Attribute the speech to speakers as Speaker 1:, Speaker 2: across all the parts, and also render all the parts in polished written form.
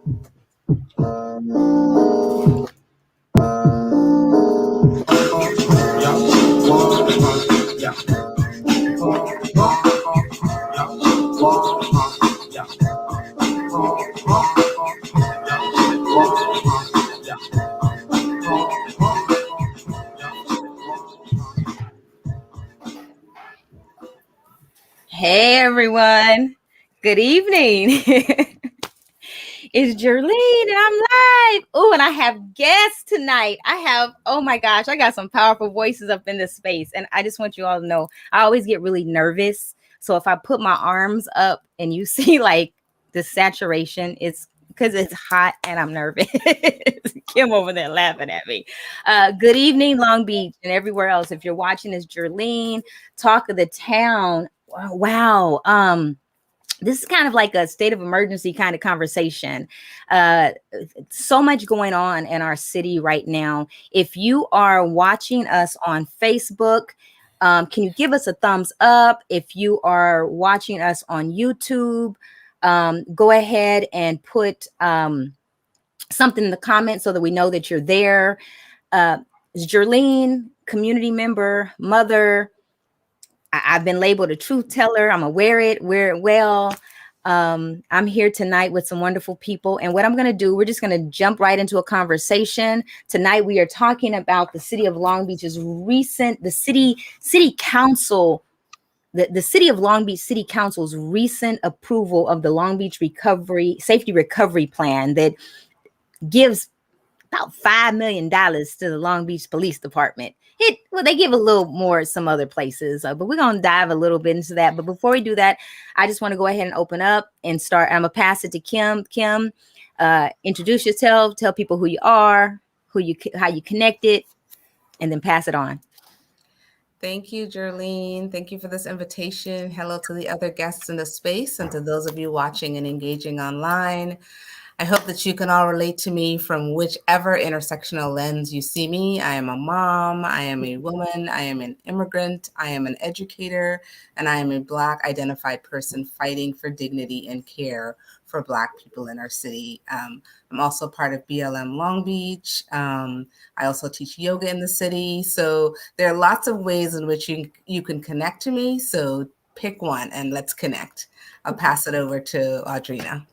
Speaker 1: Hey everyone, good evening. It's Jerlene and I'm live. Oh, and I have guests tonight. Oh my gosh, I got some powerful voices up in this space. And I just want you all to know, I always get really nervous. So if I put my arms up and you see like the saturation, it's because it's hot and I'm nervous. Kim over there laughing at me. Good evening, Long Beach and everywhere else. If you're watching this, Jerlene, Talk of the Town. Wow. This is kind of like a state of emergency kind of conversation. So much going on in our city right now. If you are watching us on Facebook, can you give us a thumbs up? If you are watching us on YouTube, go ahead and put something in the comments so that we know that you're there. Jerlene, community member, mother. I've been labeled a truth teller. I'm wear it well. I'm here tonight with some wonderful people. And what I'm going to do, we're just going to jump right into a conversation. Tonight, we are talking about the city of Long Beach's the city council, the city of Long Beach City Council's recent approval of the Long Beach Safety Recovery Plan that gives about $5 million to the Long Beach Police Department. They give a little more some other places, but we're going to dive a little bit into that. But before we do that, I just want to go ahead and open up and start. I'm going to pass it to Kim. Kim, introduce yourself, tell people who you are, how you connected, and then pass it on.
Speaker 2: Thank you, Jerlene. Thank you for this invitation. Hello to the other guests in the space and to those of you watching and engaging online. I hope that you can all relate to me from whichever intersectional lens you see me. I am a mom, I am a woman, I am an immigrant, I am an educator, and I am a Black identified person fighting for dignity and care for Black people in our city. I'm also part of BLM Long Beach. I also teach yoga in the city. So there are lots of ways in which you can connect to me. So pick one and let's connect. I'll pass it over to Audrena.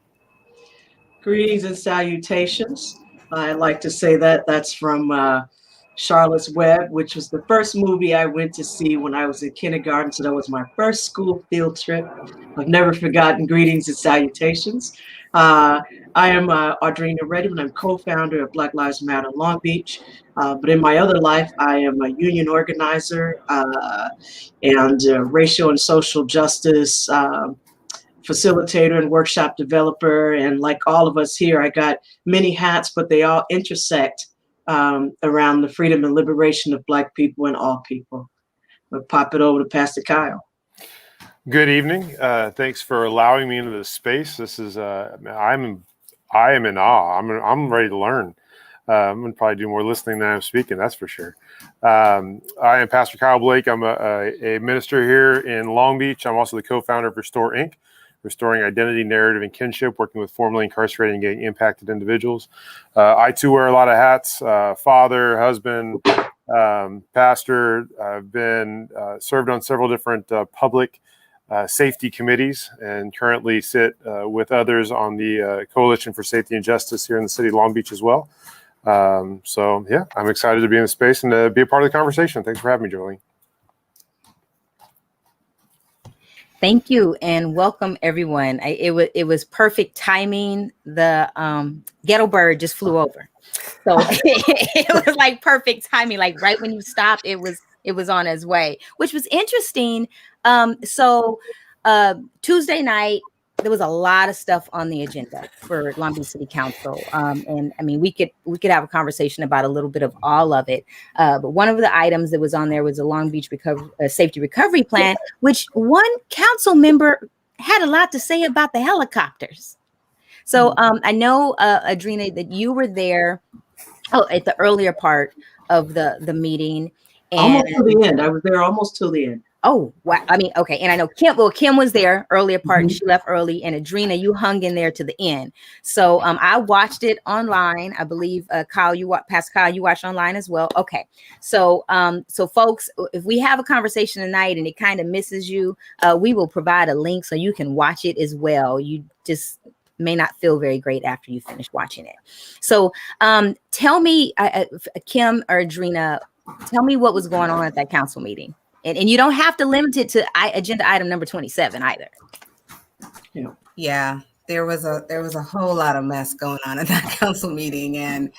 Speaker 3: Greetings and salutations. I like to say that's from Charlotte's Web, which was the first movie I went to see when I was in kindergarten. So that was my first school field trip. I've never forgotten greetings and salutations. I am Audrena Redmond. I'm co-founder of Black Lives Matter Long Beach. But in my other life, I am a union organizer and racial and social justice facilitator and workshop developer. And like all of us here, I got many hats, but they all intersect around the freedom and liberation of Black people and all people. I'll pop it over to Pastor Kyle.
Speaker 4: Good evening. Thanks for allowing me into this space. This is I am in awe. I'm ready to learn. I'm gonna probably do more listening than I'm speaking. That's for sure. I am Pastor Kyle Blake. I'm a minister here in Long Beach. I'm also the co-founder of Restore Inc., Restoring Identity, Narrative, and Kinship, working with formerly incarcerated and gang impacted individuals. I too wear a lot of hats, father, husband, pastor. I've been served on several different public safety committees and currently sit with others on the Coalition for Safety and Justice here in the city of Long Beach as well. So yeah, I'm excited to be in the space and to be a part of the conversation. Thanks for having me, Jerlene.
Speaker 1: Thank you and welcome everyone. It was perfect timing. The ghetto bird just flew over, so it was like perfect timing. Like right when you stopped, it was on its way, which was interesting. So Tuesday night there was a lot of stuff on the agenda for Long Beach City Council, and I mean we could have a conversation about a little bit of all of it. But one of the items that was on there was a Long Beach Safety Recovery Plan, which one council member had a lot to say about the helicopters. So I know, Audrena, that you were there at the earlier part of the meeting. And
Speaker 3: almost to the end. I was there almost till the end.
Speaker 1: Oh, wow. I mean, okay. And I know Kim was there earlier part.
Speaker 3: Mhm.
Speaker 1: She left early. And Audrena, you hung in there to the end. So I watched it online. I believe Pastor Kyle, you watched online as well. Okay. So so folks, if we have a conversation tonight and it kind of misses you, we will provide a link so you can watch it as well. You just may not feel very great after you finish watching it. So tell me, Kim or Audrena, tell me what was going on at that council meeting. And you don't have to limit it to agenda item number 27 either.
Speaker 2: Yeah, there was a whole lot of mess going on at that council meeting, and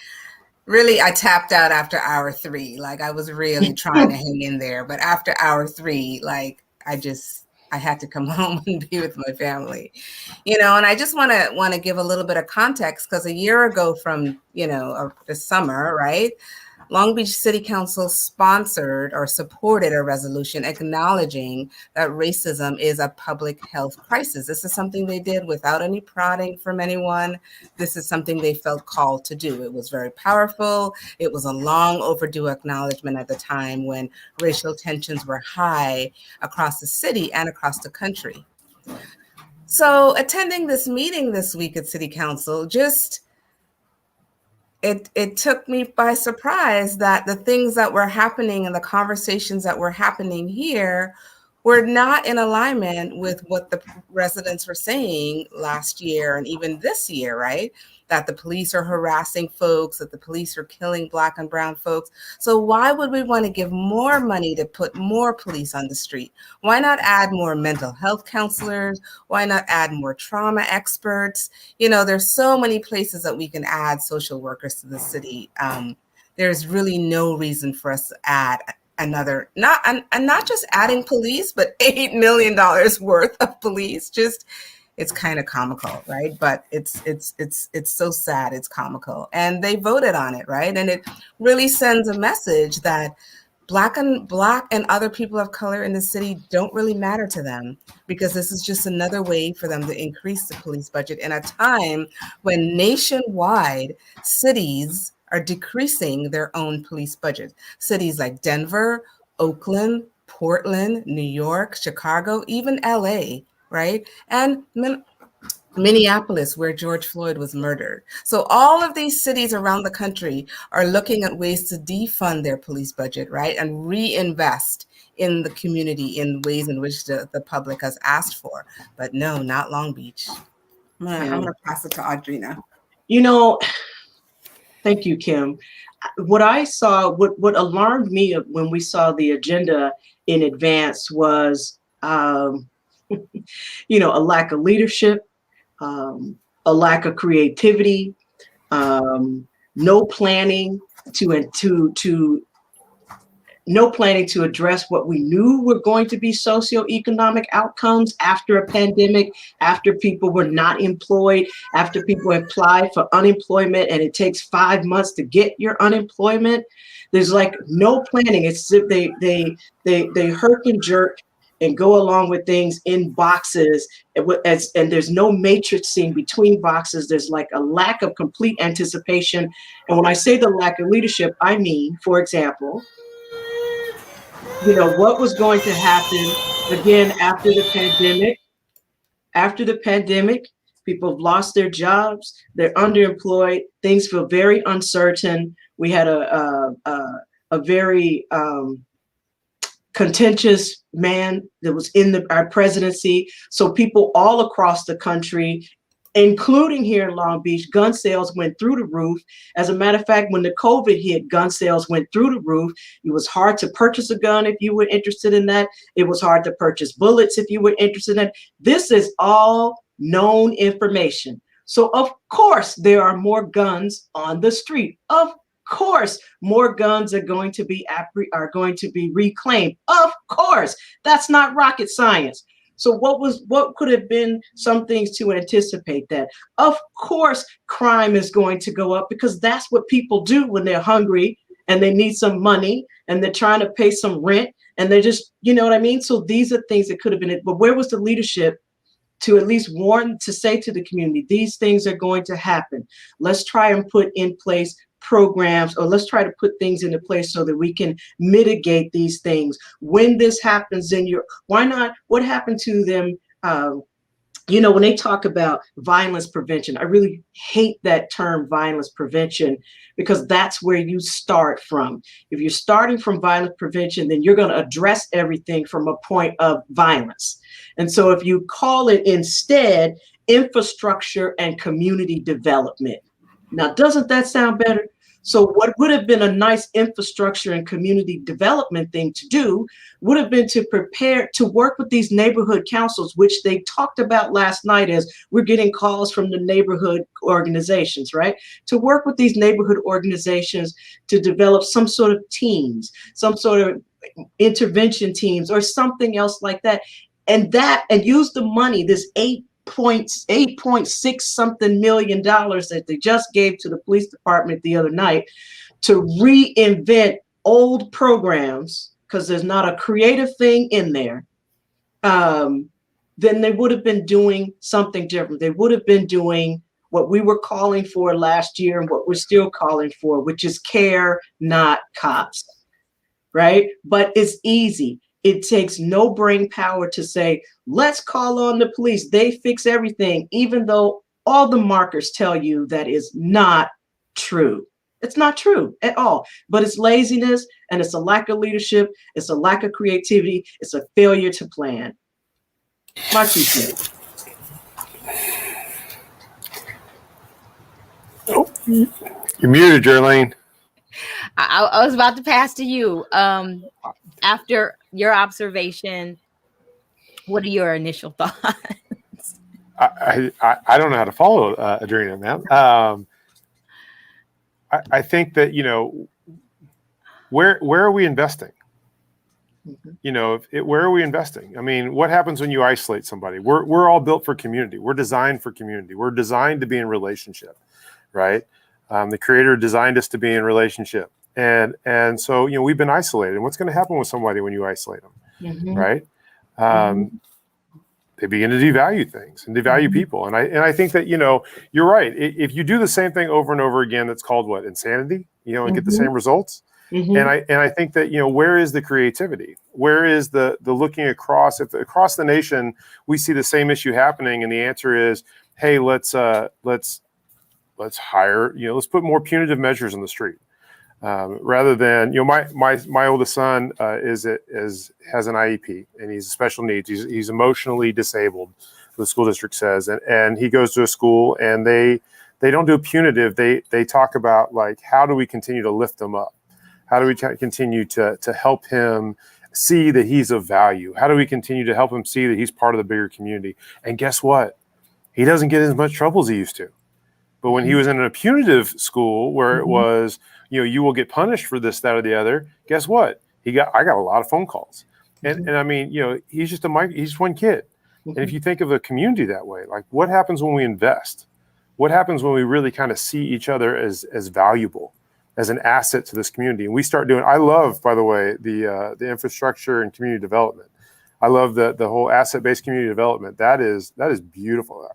Speaker 2: really I tapped out after hour 3. Like, I was really trying to hang in there, but after hour 3, like, I had to come home and be with my family, and I just want to give a little bit of context, because a year ago from the summer, right, Long Beach City Council sponsored or supported a resolution acknowledging that racism is a public health crisis. This is something they did without any prodding from anyone. This is something they felt called to do. It was very powerful. It was a long overdue acknowledgement at the time when racial tensions were high across the city and across the country. So attending this meeting this week at City Council, it took me by surprise that the things that were happening and the conversations that were happening here were not in alignment with what the residents were saying last year and even this year, right? That the police are harassing folks, that the police are killing Black and brown folks. So why would we want to give more money to put more police on the street? Why not add more mental health counselors? Why not add more trauma experts? There's so many places that we can add social workers to the city. There's really no reason for us to add another, not just adding police, but $8 million worth of police. It's kind of comical, right? But it's so sad. It's comical. And they voted on it, right? And it really sends a message that Black and other people of color in the city don't really matter to them, because this is just another way for them to increase the police budget in a time when nationwide cities are decreasing their own police budget. Cities like Denver, Oakland, Portland, New York, Chicago, even LA, right? And Minneapolis, where George Floyd was murdered. So all of these cities around the country are looking at ways to defund their police budget, right? And reinvest in the community in ways in which the public has asked for. But no, not Long Beach. I'm gonna pass it to Audrena.
Speaker 3: Thank you, Kim. What I saw, what alarmed me when we saw the agenda in advance was, a lack of leadership, a lack of creativity, no planning to address what we knew were going to be socioeconomic outcomes after a pandemic, after people were not employed, after people applied for unemployment and it takes 5 months to get your unemployment. There's like no planning. It's they herk and jerk and go along with things in boxes, and there's no matrixing between boxes. There's like a lack of complete anticipation. And when I say the lack of leadership, I mean, for example, what was going to happen again after the pandemic. After the pandemic, people have lost their jobs, they're underemployed, things feel very uncertain. We had a very contentious man that was in our presidency. So people all across the country, including here in Long Beach, gun sales went through the roof. As a matter of fact, when the COVID hit, gun sales went through the roof. It was hard to purchase a gun if you were interested in that. It was hard to purchase bullets if you were interested in that. This is all known information. So of course there are more guns on the street. Of course, more guns are going to be reclaimed. Of course, that's not rocket science. So what could have been some things to anticipate that? Of course, crime is going to go up, because that's what people do when they're hungry and they need some money and they're trying to pay some rent and they're just, you know what I mean? So these are things that could have been it. But where was the leadership to at least warn, to say to the community, these things are going to happen. Let's try and put in place programs, or let's try to put things into place so that we can mitigate these things. When this happens why not, what happened to them? When they talk about violence prevention, I really hate that term, violence prevention, because that's where you start from. If you're starting from violence prevention, then you're going to address everything from a point of violence. And so if you call it instead infrastructure and community development, now doesn't that sound better? So what would have been a nice infrastructure and community development thing to do would have been to prepare to work with these neighborhood councils, which they talked about last night as we're getting calls from the neighborhood organizations, right? To work with these neighborhood organizations to develop some sort of teams, some sort of intervention teams or something else like that. And use the money, this $8.6 something million that they just gave to the police department the other night to reinvent old programs, because there's not a creative thing in there, then they would have been doing something different. They would have been doing what we were calling for last year and what we're still calling for, which is care, not cops, right? But it's easy. It takes no brain power to say, let's call on the police. They fix everything, even though all the markers tell you that is not true. It's not true at all, but it's laziness and it's a lack of leadership. It's a lack of creativity. It's a failure to plan. My 2 cents.
Speaker 4: Oh, you're muted, Jerlene.
Speaker 1: I was about to pass to you. After your observation, what are your initial thoughts?
Speaker 4: I don't know how to follow Audrena, man. I think that, where are we investing?
Speaker 3: Mm-hmm.
Speaker 4: Where are we investing? I mean, what happens when you isolate somebody? We're all built for community. We're designed for community. We're designed to be in relationship, right? The Creator designed us to be in relationship. And so, we've been isolated. And what's going to happen with somebody when you isolate them,
Speaker 3: Mm-hmm.
Speaker 4: right?
Speaker 3: Mm-hmm.
Speaker 4: They begin to devalue things and devalue
Speaker 3: Mm-hmm.
Speaker 4: people. And I think that, you're right. If you do the same thing over and over again, that's called what? Insanity, and
Speaker 3: Mm-hmm.
Speaker 4: get the same results.
Speaker 3: Mm-hmm.
Speaker 4: And I think that, where is the creativity? Where is the looking across? If across the nation we see the same issue happening, and the answer is, hey, let's hire, let's put more punitive measures in the street. Rather than, my oldest son has an IEP and he's special needs. He's emotionally disabled, the school district says, and he goes to a school and they don't do punitive. They talk about, like, how do we continue to lift them up? How do we continue to help him see that he's of value? How do we continue to help him see that he's part of the bigger community? And guess what? He doesn't get as much trouble as he used to. But when he was in a punitive school where it was, you will get punished for this, that, or the other, guess what? I got a lot of phone calls. And I mean, he's just he's one kid. And if you think of a community that way, like, what happens when we invest? What happens when we really kind of see each other as valuable, as an asset to this community? And we start doing, I love, by the way, the infrastructure and community development. I love the whole asset-based community development. That is beautiful.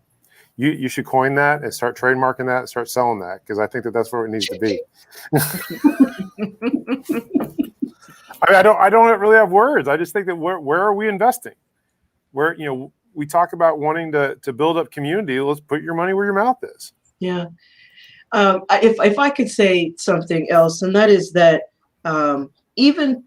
Speaker 4: You should coin that and start trademarking that and start selling that, because I think that's where it needs to be. I don't really have words. I just think that where are we investing? Where, we talk about wanting to build up community. Let's put your money where your mouth is.
Speaker 3: Yeah. If I could say something else, and that is that even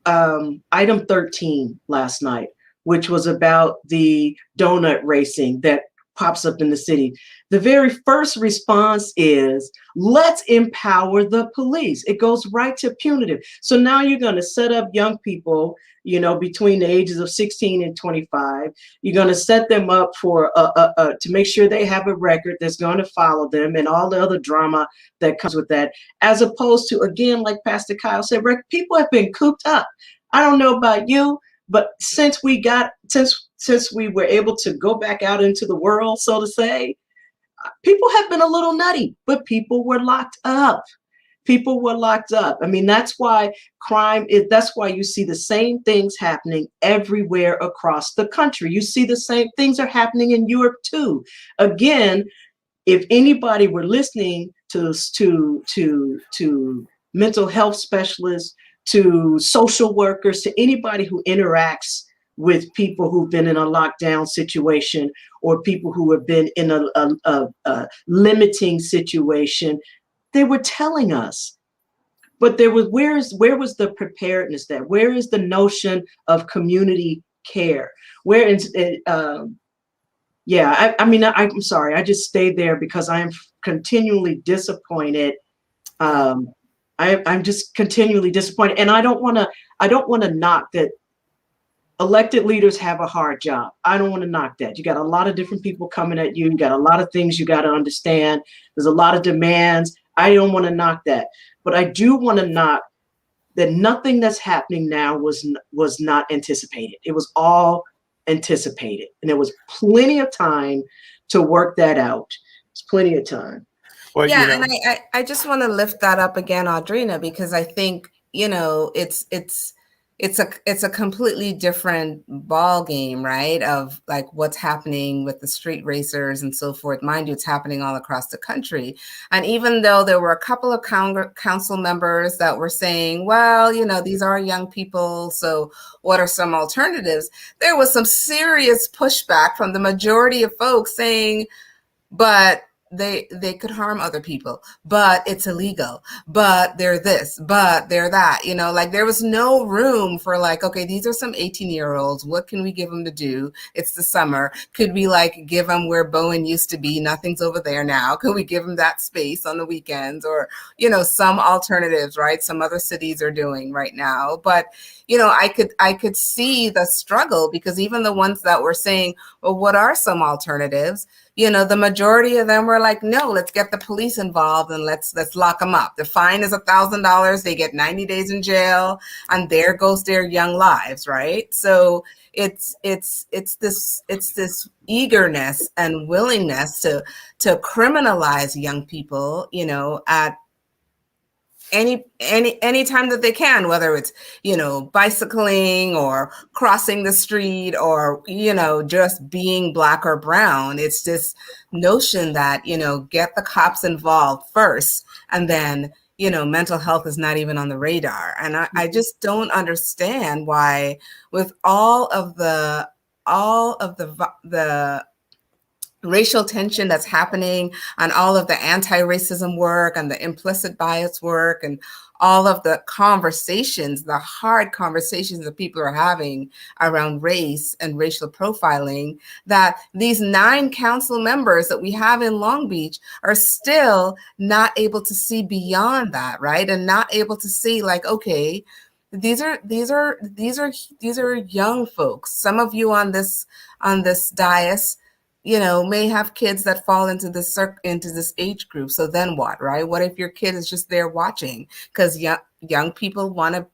Speaker 3: item 13 last night, which was about the donut racing that pops up in the city, the very first response is, let's empower the police. It goes right to punitive. So now you're going to set up young people, between the ages of 16 and 25. You're going to set them up for to make sure they have a record that's going to follow them and all the other drama that comes with that, as opposed to, again, like Pastor Kyle said, people have been cooped up. I don't know about you, but since we were able to go back out into the world, so to say, people have been a little nutty, but people were locked up. People were locked up. I mean, that's why that's why you see the same things happening everywhere across the country. You see the same things are happening in Europe too. Again, if anybody were listening to mental health specialists, to social workers, to anybody who interacts with people who've been in a lockdown situation or people who have been in a limiting situation. They were telling us, but where was the preparedness there? Where is the notion of community care? Where is I'm sorry, I just stayed there because I am continually disappointed. I'm just continually disappointed, and I don't want to knock that. Elected leaders have a hard job. I don't want to knock that. You got a lot of different people coming at you. You got a lot of things you got to understand. There's a lot of demands. I don't want to knock that, but I do want to knock that nothing that's happening now was not anticipated. It was all anticipated, and there was plenty of time to work that out. There's plenty of time.
Speaker 2: Well, yeah, and I just want to lift that up again, Audrena, because I think it's a completely different ball game, right? Of like what's happening with the street racers and so forth. Mind you, it's happening all across the country. And even though there were a couple of council members that were saying, well, these are young people, so what are some alternatives? There was some serious pushback from the majority of folks saying, but they could harm other people, but it's illegal, but they're this, but they're that, like there was no room for like, okay, these are some 18-year-olds. What can we give them to do? It's the summer. Could we like give them where Bowen used to be? Nothing's over there now. Could we give them that space on the weekends or, some alternatives, right? Some other cities are doing right now. But, I could see the struggle because even the ones that were saying, well, what are some alternatives? The majority of them were like, no, let's get the police involved and let's lock them up. The fine is $1,000. They get 90 days in jail, and there goes their young lives, right? So it's this eagerness and willingness to criminalize young people, at any time that they can, whether it's bicycling or crossing the street or just being Black or brown. It's this notion that get the cops involved first, and then mental health is not even on the radar. And I just don't understand why, with all of the racial tension that's happening and all of the anti-racism work and the implicit bias work and all of the conversations, the hard conversations that people are having around race and racial profiling, that these 9 council members that we have in Long Beach are still not able to see beyond that, right? And not able to see like, okay, these are young folks. Some of you on this dais may have kids that fall into this age group. So then what, right? What if your kid is just there watching? Because young people want to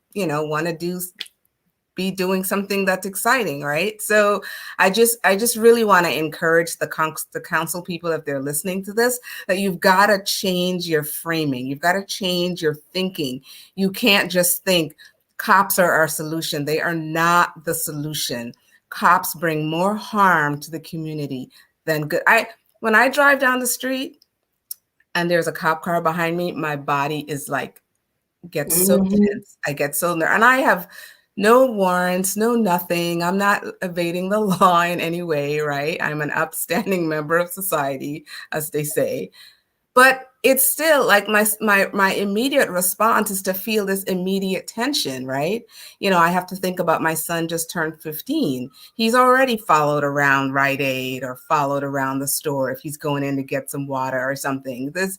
Speaker 2: be doing something that's exciting, right? So I just really want to encourage the council people, if they're listening to this, that you've got to change your framing. You've got to change your thinking. You can't just think cops are our solution. They are not the solution. Cops bring more harm to the community than good. When I drive down the street and there's a cop car behind me, my body is like, gets so tense. I get so nervous. And I have no warrants, no nothing. I'm not evading the law in any way, right? I'm an upstanding member of society, as they say. But it's still like my immediate response is to feel this immediate tension, right? I have to think about my son just turned 15. He's already followed around Rite Aid or followed around the store if he's going in to get some water or something. This,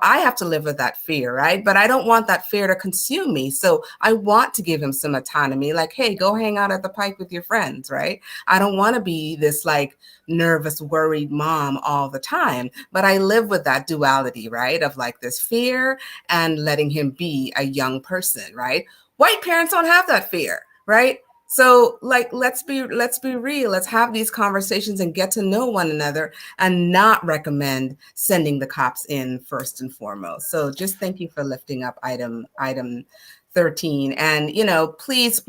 Speaker 2: I have to live with that fear, right? But I don't want that fear to consume me. So I want to give him some autonomy, like, hey, go hang out at the Pike with your friends, right? I don't want to be this like nervous, worried mom all the time, but I live with that duality, right? Of like this fear and letting him be a young person, right? White parents don't have that fear, right? So like, let's be real. Let's have these conversations and get to know one another and not recommend sending the cops in first and foremost. So just thank you for lifting up item 13. And, please,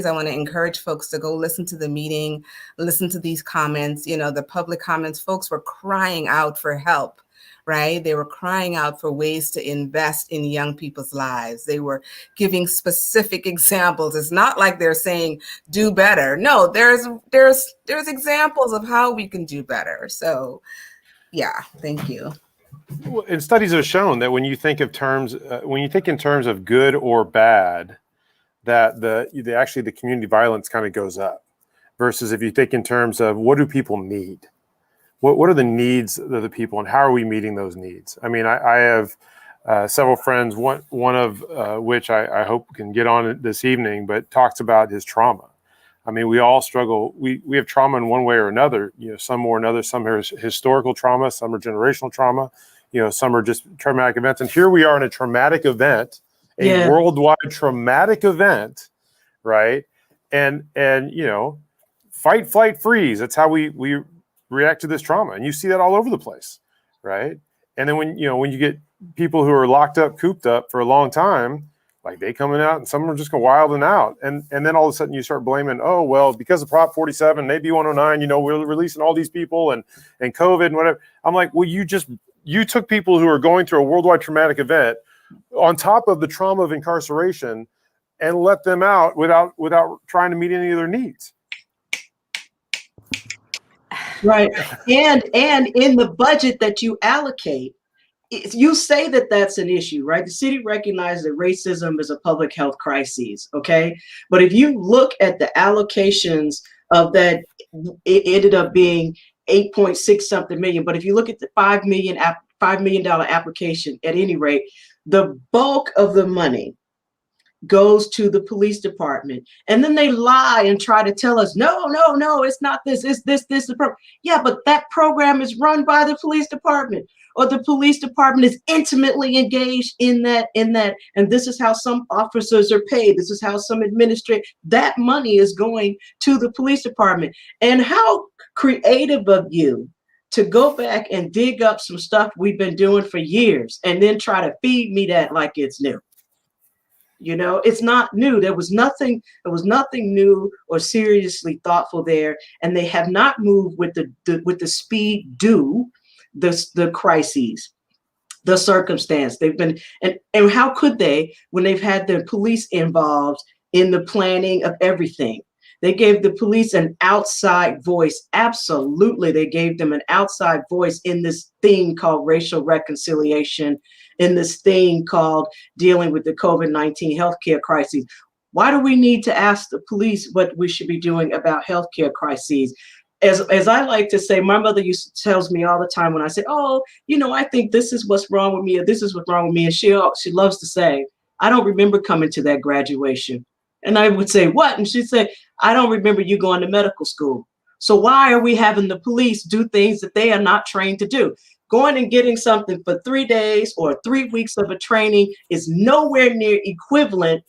Speaker 2: I want to encourage folks to go listen to the meeting, listen to these comments, the public comments. Folks were crying out for help, right? They were crying out for ways to invest in young people's lives. They were giving specific examples. It's not like they're saying do better. No, there's examples of how we can do better. So yeah, thank you.
Speaker 4: And studies have shown that when you think in terms of good or bad, that the community violence kind of goes up, versus if you think in terms of what do people need, what are the needs of the people, and how are we meeting those needs? I mean, I have several friends, one of which I hope can get on this evening, but talks about his trauma. I mean, we all struggle. We have trauma in one way or another. Some more than others. Some are historical trauma. Some are generational trauma. Some are just traumatic events. And here we are in a traumatic event, a worldwide traumatic event, right? And fight, flight, freeze. That's how we react to this trauma. And you see that all over the place, right? And then when you get people who are locked up, cooped up for a long time, like they coming out, and some are just going wilding out. And then all of a sudden you start blaming, oh, well, because of Prop 47, AB 109, we're releasing all these people and COVID and whatever. I'm like, well, you took people who are going through a worldwide traumatic event on top of the trauma of incarceration and let them out without trying to meet any of their needs.
Speaker 3: Right. And in the budget that you allocate, you say that that's an issue, right? The city recognizes that racism is a public health crisis, okay? But if you look at the allocations of that, it ended up being 8.6 something million. But if you look at the $5 million application, at any rate, the bulk of the money goes to the police department. And then they lie and try to tell us, no, it's not this, it's this, the program. Yeah, but that program is run by the police department, or the police department is intimately engaged in that. And this is how some officers are paid. This is how some administrate. That money is going to the police department. And how creative of you to go back and dig up some stuff we've been doing for years and then try to feed me that like it's new. It's not new. There was nothing new or seriously thoughtful there. And they have not moved with the speed due the crises, the circumstance. They've been, and how could they, when they've had the police involved in the planning of everything? They gave the police an outside voice. Absolutely. They gave them an outside voice in this thing called racial reconciliation, in this thing called dealing with the COVID-19 healthcare crises. Why do we need to ask the police what we should be doing about healthcare crises? As I like to say, my mother tells me all the time when I say, oh, I think this is what's wrong with me, or this is what's wrong with me. And she loves to say, I don't remember coming to that graduation. And I would say, what? And she'd say, I don't remember you going to medical school. So why are we having the police do things that they are not trained to do? Going and getting something for 3 days or 3 weeks of a training is nowhere near equivalent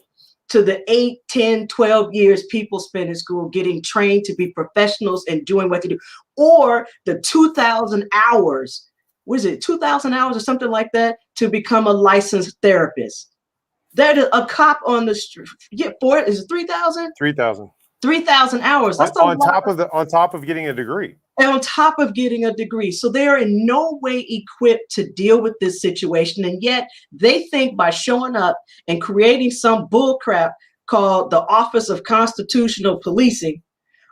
Speaker 3: to the 8, 10, 12 years people spend in school getting trained to be professionals and doing what they do, or the 2,000 hours, 2,000 hours or something like that, to become a licensed therapist. That is a cop on the street. Yeah, is it 3,000?
Speaker 4: 3,000.
Speaker 3: 3,000 hours. That's
Speaker 4: on top of getting a degree.
Speaker 3: And on top of getting a degree. So they are in no way equipped to deal with this situation. And yet they think by showing up and creating some bullcrap called the Office of Constitutional Policing,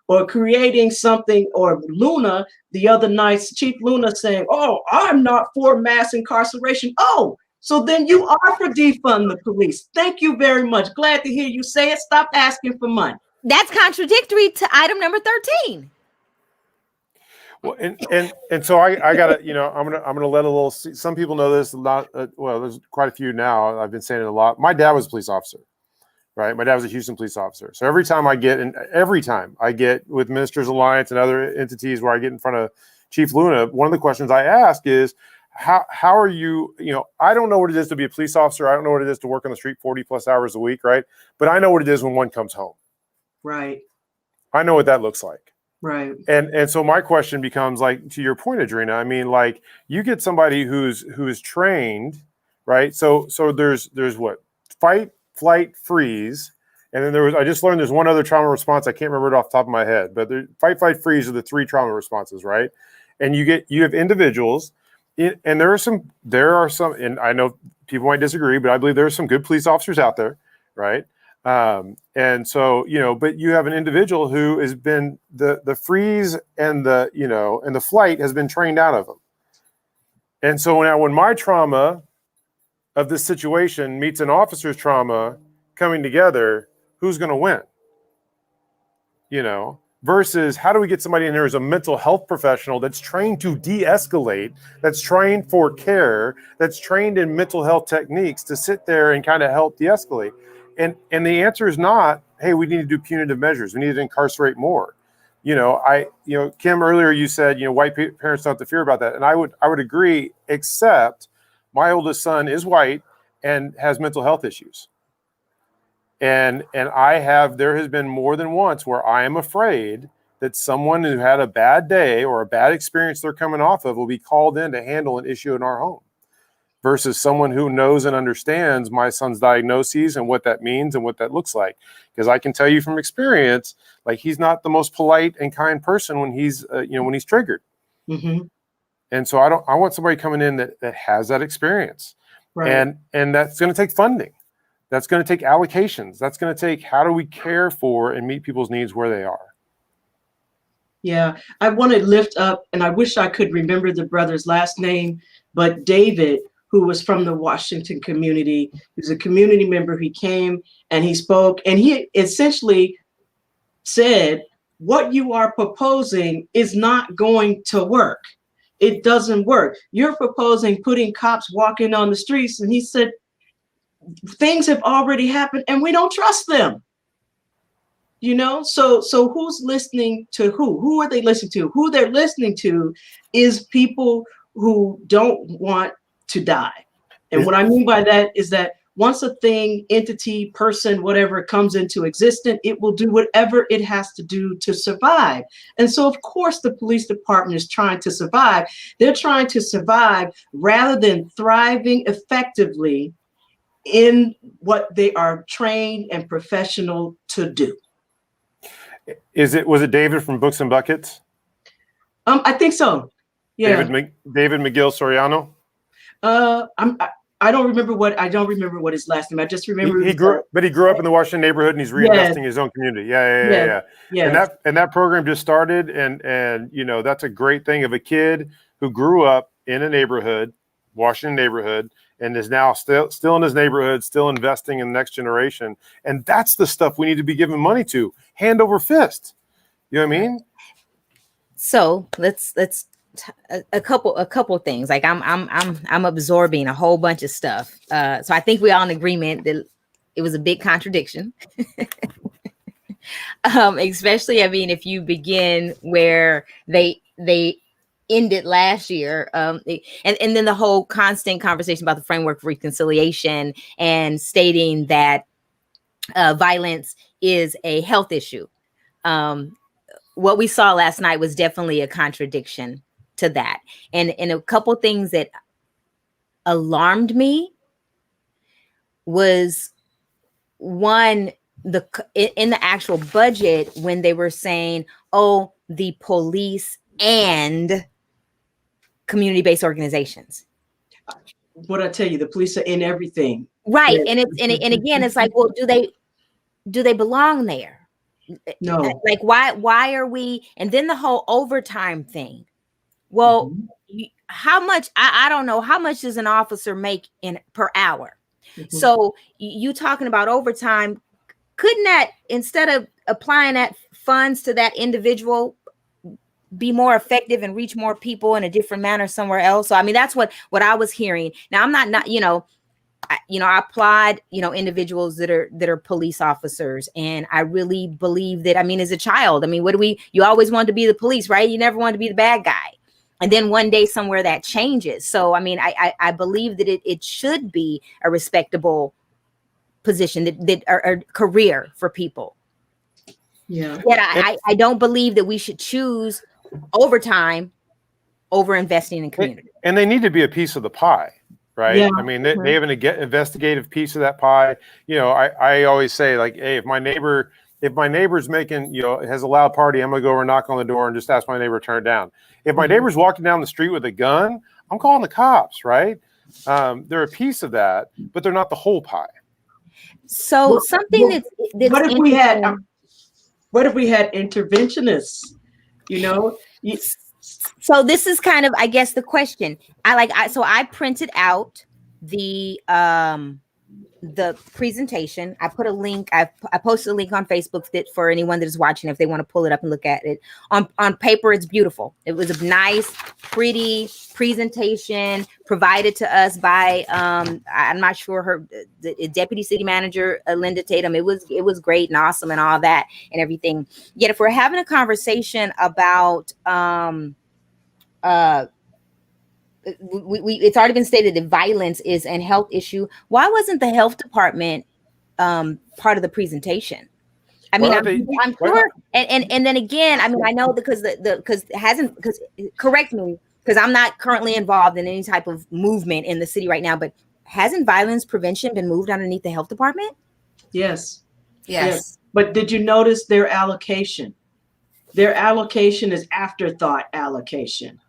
Speaker 3: or creating something, or Luna, the other night, Chief Luna saying, oh, I'm not for mass incarceration. Oh, so then you are for defund the police. Thank you very much. Glad to hear you say it. Stop asking for money.
Speaker 1: That's contradictory to item number 13.
Speaker 4: Well, and so I gotta, I'm gonna let a little. Some people know this a lot. Well, there's quite a few now. I've been saying it a lot. My dad was a police officer, right? My dad was a Houston police officer. So every time I get with Ministers Alliance and other entities where I get in front of Chief Luna, one of the questions I ask is, how are you? I don't know what it is to be a police officer. I don't know what it is to work on the street 40 plus hours a week, right? But I know what it is when one comes home.
Speaker 3: Right.
Speaker 4: I know what that looks like.
Speaker 3: Right.
Speaker 4: And so my question becomes, like, to your point, Audrena, I mean, like, you get somebody who's trained, right? So there's what? Fight, flight, freeze. And then I just learned there's one other trauma response. I can't remember it off the top of my head, but fight, flight, freeze are the 3 trauma responses, right? And you have individuals And there are some, and I know people might disagree, but I believe there are some good police officers out there, right? And so, but you have an individual who has been the freeze and the flight has been trained out of them. And so now when my trauma of this situation meets an officer's trauma coming together, who's going to win? Versus how do we get somebody in there as a mental health professional that's trained to de-escalate, that's trained for care, that's trained in mental health techniques to sit there and kind of help de-escalate. And the answer is not, hey, we need to do punitive measures. We need to incarcerate more. Kim, earlier you said, white parents don't have to fear about that. And I would agree, except my oldest son is white and has mental health issues. And there has been more than once where I am afraid that someone who had a bad day or a bad experience they're coming off of will be called in to handle an issue in our home versus someone who knows and understands my son's diagnoses and what that means and what that looks like. Because I can tell you from experience, like he's not the most polite and kind person when he's, when he's triggered.
Speaker 3: Mm-hmm.
Speaker 4: And so I want somebody coming in that has that experience.
Speaker 3: Right.
Speaker 4: And that's going to take funding. That's going to take allocations. That's going to take how do we care for and meet people's needs where they are.
Speaker 3: Yeah, I want to lift up, and I wish I could remember the brother's last name, but David, who was from the Washington community, he was a community member. He came and he spoke, and he essentially said, what you are proposing is not going to work. It doesn't work. You're proposing putting cops walking on the streets, and he said, things have already happened and we don't trust them. So who's listening to who are they listening to? Who they're listening to is people who don't want to die. And what I mean by that is that once a thing, entity, person, whatever comes into existence, it will do whatever it has to do to survive. And so of course the police department is trying to survive. They're trying to survive rather than thriving effectively in what they are trained and professional to do.
Speaker 4: Was it David from Books and Buckets?
Speaker 3: I think so. Yeah.
Speaker 4: David Miguel Soriano.
Speaker 3: I don't remember what his last name. I just remember
Speaker 4: he grew up in the Washington neighborhood and he's reinvesting his own community. Yeah. And that program just started and that's a great thing of a kid who grew up in a neighborhood, Washington neighborhood, and is now still in his neighborhood, still investing in the next generation. And that's the stuff we need to be giving money to, hand over fist. You know what I mean?
Speaker 1: So let's a couple things. Like I'm absorbing a whole bunch of stuff. So I think we're all in agreement that it was a big contradiction. Especially, if you begin where they ended last year, and then the whole constant conversation about the framework for reconciliation and stating that violence is a health issue. What we saw last night was definitely a contradiction to that, and a couple things that alarmed me was one, in the actual budget when they were saying, oh, the police and community-based organizations.
Speaker 3: What I tell you, the police are in everything,
Speaker 1: right? And again, it's like, well, do they belong there?
Speaker 3: No.
Speaker 1: Like, why are we? And then the whole overtime thing. Well, how much? I don't know. How much does an officer make per hour? Mm-hmm. So you talking about overtime? Couldn't that, instead of applying that funds to that individual, be more effective and reach more people in a different manner somewhere else? So that's what I was hearing. Now I'm not I applaud individuals that are police officers, and I really believe that as a child, you always wanted to be the police, right? You never wanted to be the bad guy, and then one day somewhere that changes. So I believe that it should be a respectable position that are career for people.
Speaker 3: Yeah.
Speaker 1: Yet I don't believe that we should choose overtime over investing in community.
Speaker 4: And they need to be a piece of the pie, right?
Speaker 3: Yeah.
Speaker 4: They have an investigative piece of that pie. I always say, like, hey, if my neighbor If my neighbor's making, has a loud party, I'm going to go over and knock on the door and just ask my neighbor to turn it down. If my neighbor's walking down the street with a gun, I'm calling the cops, right? They're a piece of that, but they're not the whole pie.
Speaker 1: So something that's
Speaker 3: what if we had interventionists?
Speaker 1: So this is kind of, I guess, the question. I printed out the presentation. I put a link. I posted a link on Facebook that for anyone that is watching, if they want to pull it up and look at it. On paper, it's beautiful. It was a nice, pretty presentation provided to us by I'm not sure the deputy city manager, Linda Tatum. It was great and awesome and all that and everything. Yet if we're having a conversation about it's already been stated that violence is a health issue. Why wasn't the health department part of the presentation? I mean, I'm sure. And then again, I mean, I know because correct me, because I'm not currently involved in any type of movement in the city right now, but hasn't violence prevention been moved underneath the health department?
Speaker 3: Yes. But did you notice their allocation? Their allocation is afterthought allocation.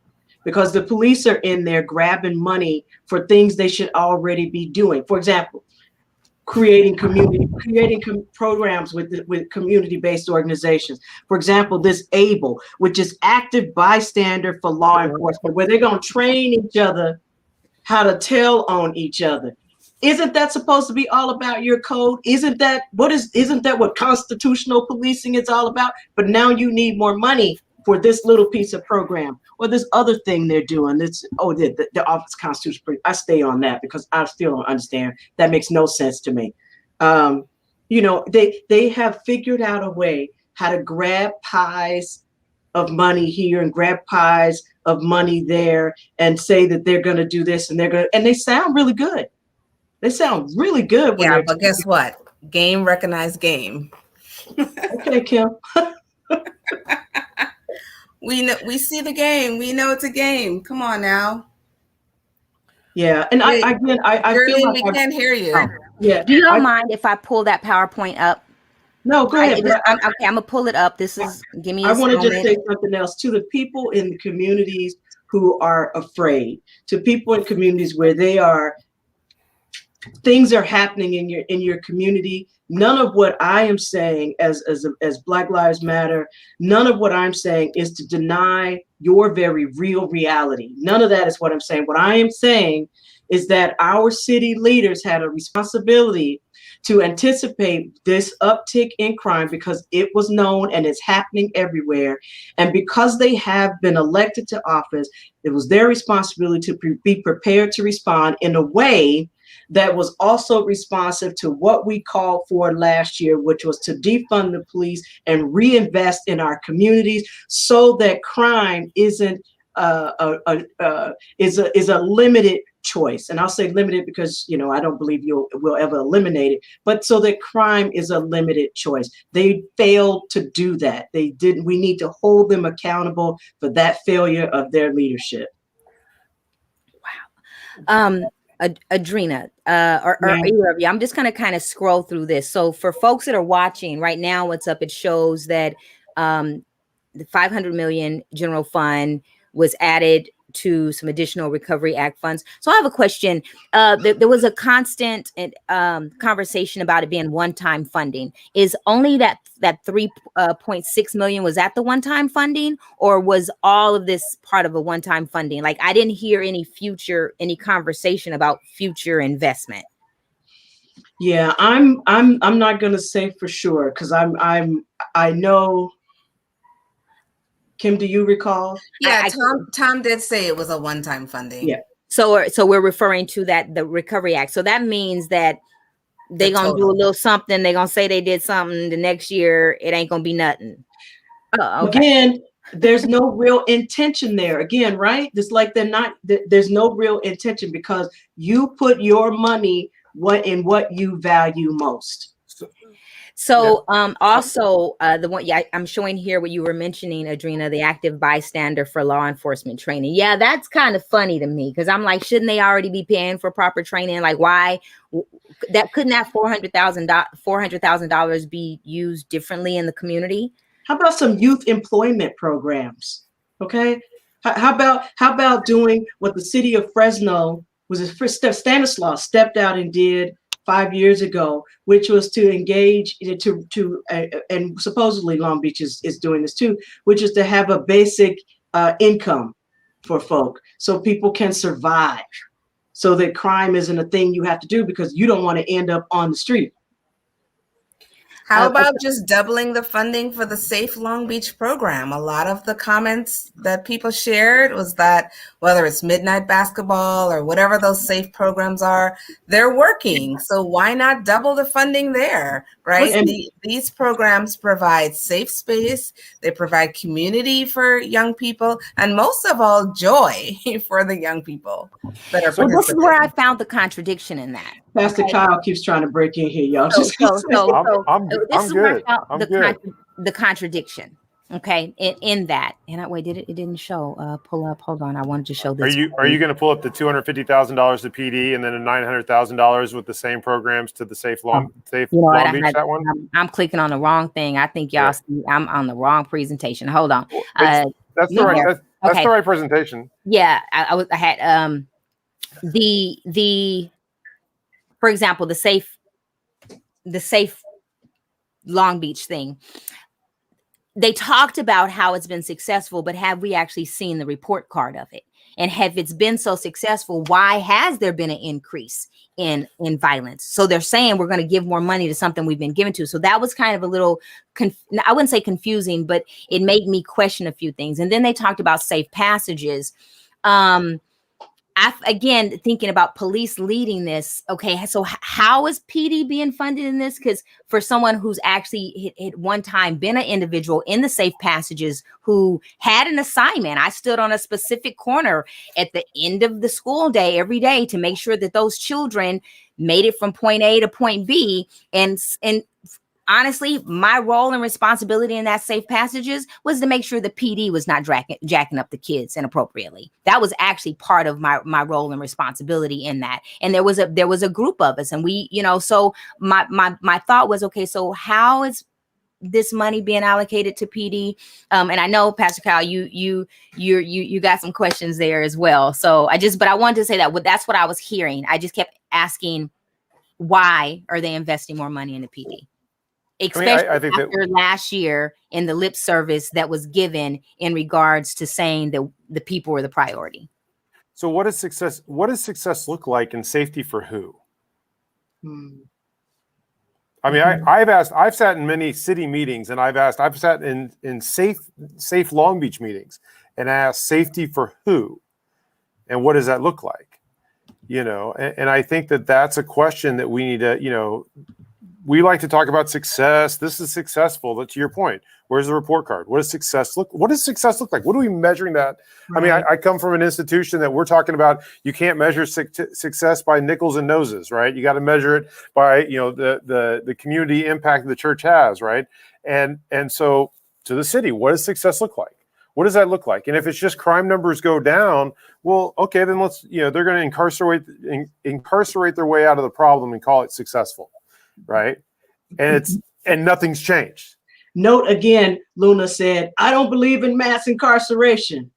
Speaker 3: Because the police are in there grabbing money for things they should already be doing. For example, creating programs with community-based organizations. For example, this ABLE, which is active bystander for law enforcement, where they're going to train each other how to tell on each other. Isn't that supposed to be all about your code? Isn't that what constitutional policing is all about? But now you need more money for this little piece of program or this other thing they're doing. The Office of Constitutional. I stay on that because I still don't understand. That makes no sense to me. They have figured out a way how to grab pies of money here and grab pies of money there and say that they're going to do this and and they sound really good. They sound really good.
Speaker 2: Yeah, but guess what? Game recognized game.
Speaker 3: Okay, Kim.
Speaker 2: We see the game. We know it's a game. Come on now.
Speaker 3: Yeah, and I feel like
Speaker 2: we can't hear you.
Speaker 3: Yeah.
Speaker 1: Do you don't mind if I pull that PowerPoint up?
Speaker 3: No, go ahead.
Speaker 1: I'm gonna pull it up. Give me.
Speaker 3: I want to just say something else to the people in the communities who are afraid. To people in communities where things are happening in your community. None of what I am saying as Black Lives Matter, none of what I'm saying is to deny your very real reality. None of that is what I'm saying. What I am saying is that our city leaders had a responsibility to anticipate this uptick in crime because it was known and it's happening everywhere. And because they have been elected to office, it was their responsibility to be prepared to respond in a way that was also responsive to what we called for last year, which was to defund the police and reinvest in our communities so that crime isn't is a limited choice. And I'll say limited because, I don't believe we'll ever eliminate it, but so that crime is a limited choice. They failed to do that. They didn't. We need to hold them accountable for that failure of their leadership.
Speaker 1: Wow. Audrena, or either of you, I'm just going to kind of scroll through this. So for folks that are watching right now, what's up? It shows that the 500 million general fund was added to some additional Recovery Act funds. So I have a question. There was a constant conversation about it being one-time funding. Is only that 3.6 million, was that the one-time funding, or was all of this part of a one-time funding? Like, I didn't hear any conversation about future investment.
Speaker 3: Yeah, I'm not going to say for sure because I know. Kim, do you recall?
Speaker 2: Yeah, Tom did say it was a one-time funding.
Speaker 3: Yeah.
Speaker 1: So we're referring to the Recovery Act. So that means that they're going to do a little something. They're going to say they did something. The next year, it ain't going to be nothing. Oh, okay.
Speaker 3: Again, there's no real intention there. Again, right? It's like there's no real intention because you put your money in what you value most.
Speaker 1: So also the one, I'm showing here what you were mentioning, Audrena, the active bystander for law enforcement training. Yeah, that's kind of funny to me because I'm like, shouldn't they already be paying for proper training? Like, why that couldn't that $400,000 be used differently in the community?
Speaker 3: How about some youth employment programs? Okay. How about doing what the city of Fresno Stanislaus stepped out and did 5 years ago, which was to engage and supposedly Long Beach is doing this too, which is to have a basic income for folk so people can survive, so that crime isn't a thing you have to do because you don't want to end up on the street.
Speaker 2: How about just doubling the funding for the Safe Long Beach program? A lot of the comments that people shared was that whether it's midnight basketball or whatever those safe programs are, they're working. So why not double the funding there, right? These programs provide safe space. They provide community for young people, and most of all, joy for the young people that are participating.
Speaker 1: This is where I found the contradiction in that.
Speaker 3: Pastor Kyle keeps trying to break in here, y'all.
Speaker 1: This is where I found the contradiction. Okay, in that, and it didn't show. Pull up. Hold on, I wanted to show this.
Speaker 4: Are you going to pull up the $250,000 to PD and then a $900,000 with the same programs to the Safe Long Beach? That one.
Speaker 1: I'm clicking on the wrong thing. I think y'all see I'm on the wrong presentation. Hold on.
Speaker 4: That's the right. That's the right presentation.
Speaker 1: Yeah, I had the. For example, the safe Long Beach thing. They talked about how it's been successful, but have we actually seen the report card of it? And have it's been so successful, why has there been an increase in violence? So they're saying we're going to give more money to something we've been given to. So that was kind of a little, I wouldn't say confusing, but it made me question a few things. And then they talked about safe passages. Again, thinking about police leading this. Okay, so how is PD being funded in this? Because for someone who's actually at one time been an individual in the safe passages who had an assignment, I stood on a specific corner at the end of the school day every day to make sure that those children made it from point A to point B. And honestly, my role and responsibility in that safe passages was to make sure the PD was not jacking up the kids inappropriately. That was actually part of my role and responsibility in that. And there was a group of us, and we, so my thought was, okay, so how is this money being allocated to PD? And I know, Pastor Kyle, you got some questions there as well. So but I wanted to say that's what I was hearing. I just kept asking, why are they investing more money in the PD? Especially I think after last year in the lip service that was given in regards to saying that the people were the priority.
Speaker 4: So what does success look like in safety for who? I mean, I've sat in many city meetings, and I've sat in safe Long Beach meetings and asked safety for who, and what does that look like? And I think that's a question that we need to, we like to talk about success. This is successful. But to your point, where's the report card? What does success look like? What are we measuring that? Right. I mean, I come from an institution that we're talking about. You can't measure success by nickels and noses, right? You got to measure it by, the community impact the church has, right? And so to the city, what does success look like? What does that look like? And if it's just crime numbers go down, well, okay, then let's, they're going to incarcerate their way out of the problem and call it successful. Right. And nothing's changed.
Speaker 3: Note again, Luna said, I don't believe in mass incarceration.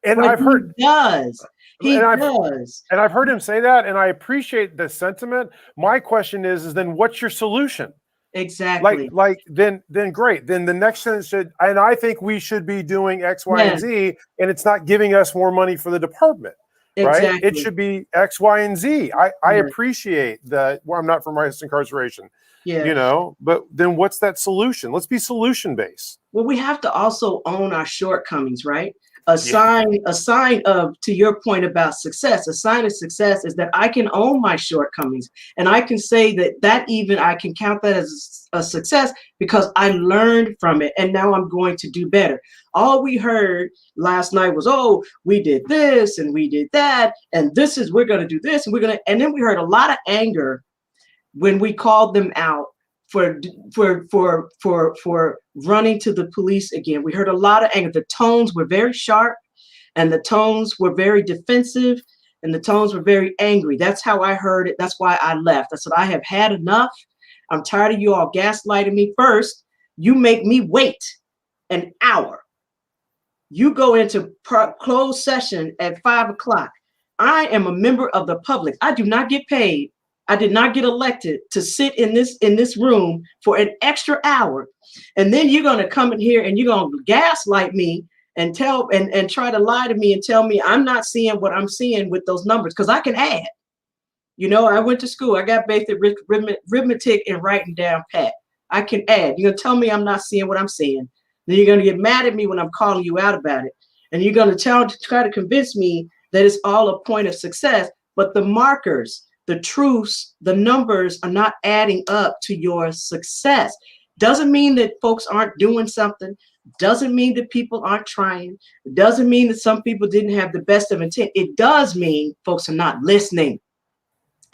Speaker 4: And I've heard
Speaker 3: he does.
Speaker 4: And I've heard him say that, and I appreciate the sentiment. My question is then what's your solution?
Speaker 3: Exactly.
Speaker 4: Then great. Then the next sentence and I think we should be doing X, Y, and Z, and it's not giving us more money for the department. Right?
Speaker 3: Exactly.
Speaker 4: It should be X, Y, and Z. I appreciate that. Well, I'm not for mass incarceration, but then what's that solution? Let's be solution based.
Speaker 3: Well, we have to also own our shortcomings, right? A sign of, to your point about success, a sign of success is that I can own my shortcomings, and I can say that even I can count that as a success because I learned from it, and now I'm going to do better. All we heard last night was, oh, we did this and we did that, and we're going to do this, and then we heard a lot of anger when we called them out for running to the police again. We heard a lot of anger. The tones were very sharp, and the tones were very defensive, and the tones were very angry. That's how I heard it. That's why I left. I said, I have had enough. I'm tired of you all gaslighting me. First, you make me wait an hour. You go into closed session at 5 o'clock. I am a member of the public. I do not get paid. I did not get elected to sit in this room for an extra hour. And then you're going to come in here and you're going to gaslight me and try to lie to me and tell me I'm not seeing what I'm seeing with those numbers, because I can add. You know, I went to school. I got basic arithmetic and writing down pat. I can add. You're going to tell me I'm not seeing what I'm seeing. Then you're going to get mad at me when I'm calling you out about it. And you're going to try to convince me that it's all a point of success. But the markers, the truths, the numbers are not adding up to your success. Doesn't mean that folks aren't doing something. Doesn't mean that people aren't trying. It doesn't mean that some people didn't have the best of intent. It does mean folks are not listening.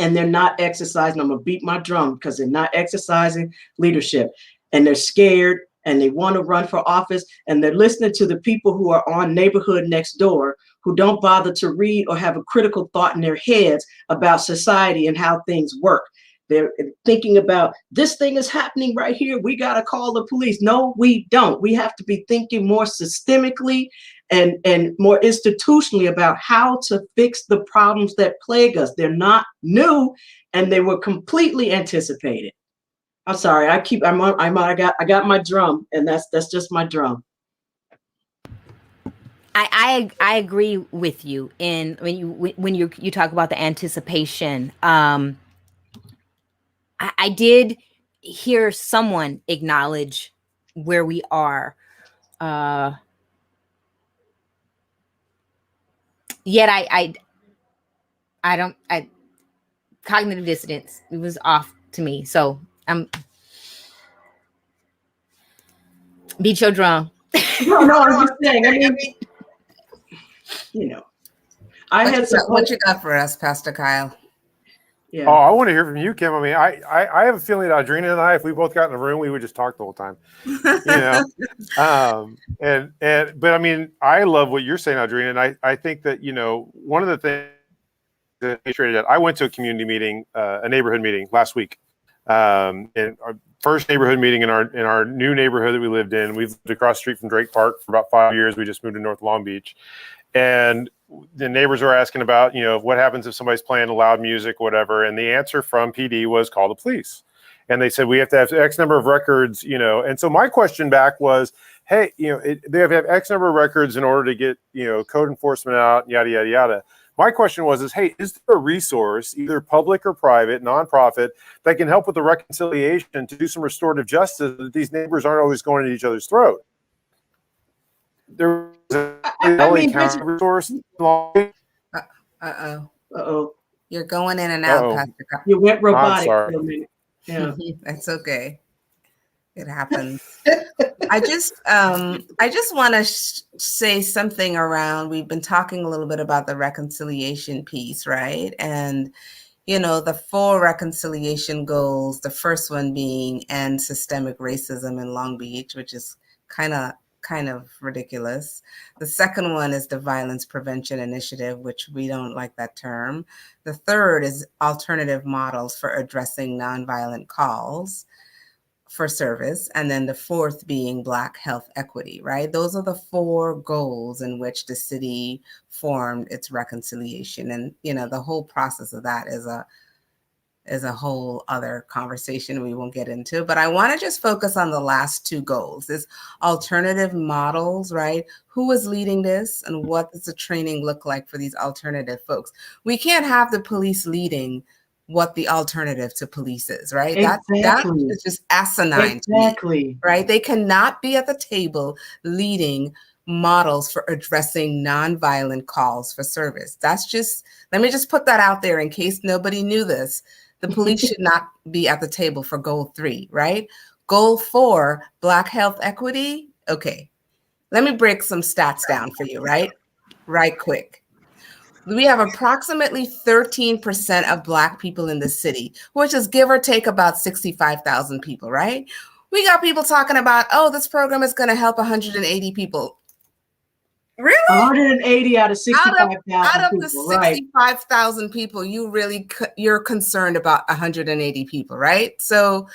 Speaker 3: And they're not exercising. I'm going to beat my drum because they're not exercising leadership. And they're scared and they want to run for office. And they're listening to the people who are on neighborhood next door who don't bother to read or have a critical thought in their heads about society and how things work. They're thinking about this thing is happening right here. We got to call the police. No, we don't. We have to be thinking more systemically and more institutionally about how to fix the problems that plague us. They're not new, and they were completely anticipated. I'm sorry. I got my drum, and that's just my drum.
Speaker 1: I agree with you. And when you talk about the anticipation, I did hear someone acknowledge where we are. Yet I cognitive dissonance, it was off to me. So I'm beat your drum.
Speaker 3: No, I'm just saying. I mean, you know,
Speaker 2: what you got for us, Pastor Kyle?
Speaker 3: Yeah.
Speaker 4: Oh, I want to hear from you, Kim. I mean, I have a feeling that Audrena and I, if we both got in a room, we would just talk the whole time. You know, but I mean, I love what you're saying, Audrena, and I think that, you know, one of the things that I went to a community meeting, a neighborhood meeting last week, and our first neighborhood meeting in our new neighborhood that we lived in. We've lived across the street from Drake Park for about 5 years. We just moved to North Long Beach, and the neighbors were asking about, you know, what happens if somebody's playing loud music, whatever. And the answer from PD was call the police. And they said, we have to have X number of records, you know. And so my question back was, hey, you know, they have to have X number of records in order to get, you know, code enforcement out, yada, yada, yada. My question was, hey, is there a resource, either public or private, nonprofit, that can help with the reconciliation to do some restorative justice so that these neighbors aren't always going at each other's throat? There was a resource.
Speaker 2: Uh-oh. You're going in and out, Pastor Kyle.
Speaker 3: You went robotic
Speaker 4: for
Speaker 3: a minute. Yeah.
Speaker 2: That's okay. It happens. I just want to say something around, we've been talking a little bit about the reconciliation piece, right? And, you know, the 4 reconciliation goals, the first one being end systemic racism in Long Beach, which is kind of ridiculous. The second one is the violence prevention initiative, which we don't like that term. The third is alternative models for addressing nonviolent calls for service. And then the fourth being Black health equity, right? Those are the 4 goals in which the city formed its reconciliation. And, you know, the whole process of that is a whole other conversation we won't get into, but I want to just focus on the last 2 goals, this alternative models, right? Who is leading this and what does the training look like for these alternative folks? We can't have the police leading what the alternative to police is, right?
Speaker 3: Exactly.
Speaker 2: That is just asinine.
Speaker 3: Exactly.
Speaker 2: Right? They cannot be at the table leading models for addressing nonviolent calls for service. That's just, let me just put that out there in case nobody knew this. The police should not be at the table for goal 3, right? Goal 4, Black health equity. Okay, let me break some stats down for you, right? Right quick. We have approximately 13% of Black people in the city, which is give or take about 65,000 people, right? We got people talking about, oh, this program is going to help 180 people. Really?
Speaker 3: 180 out of 65,000
Speaker 2: out of the
Speaker 3: people, right?
Speaker 2: 65,000 people, you're concerned about 180 people, right? So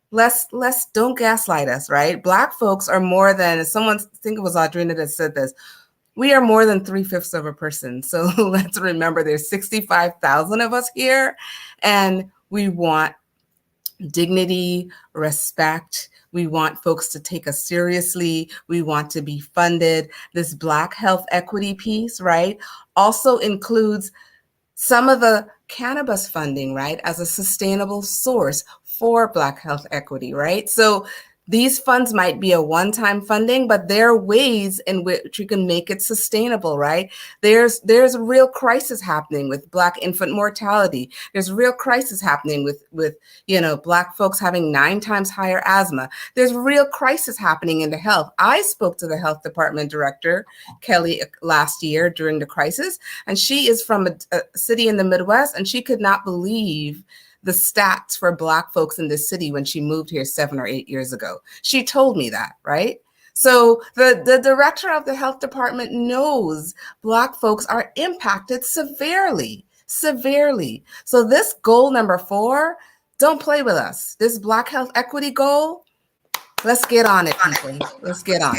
Speaker 2: let's don't gaslight us, right? Black folks are more than, someone, I think it was Audrena that said this, we are more than 3/5 of a person. So let's remember there's 65,000 of us here, and we want dignity, respect. We want folks to take us seriously. We want to be funded. This Black health equity piece, right, also includes some of the cannabis funding, right, as a sustainable source for Black health equity, right? So these funds might be a one-time funding, but there are ways in which you can make it sustainable, right? There's a real crisis happening with Black infant mortality. There's a real crisis happening with Black folks having 9 times higher asthma. There's a real crisis happening in the health. I spoke to the health department director, Kelly, last year during the crisis, and she is from a city in the Midwest, and she could not believe the stats for Black folks in this city when she moved here 7 or 8 years ago. She told me that, right? So the director of the health department knows Black folks are impacted severely. So this goal number 4, don't play with us. This Black health equity goal, let's get on it, people. Let's get on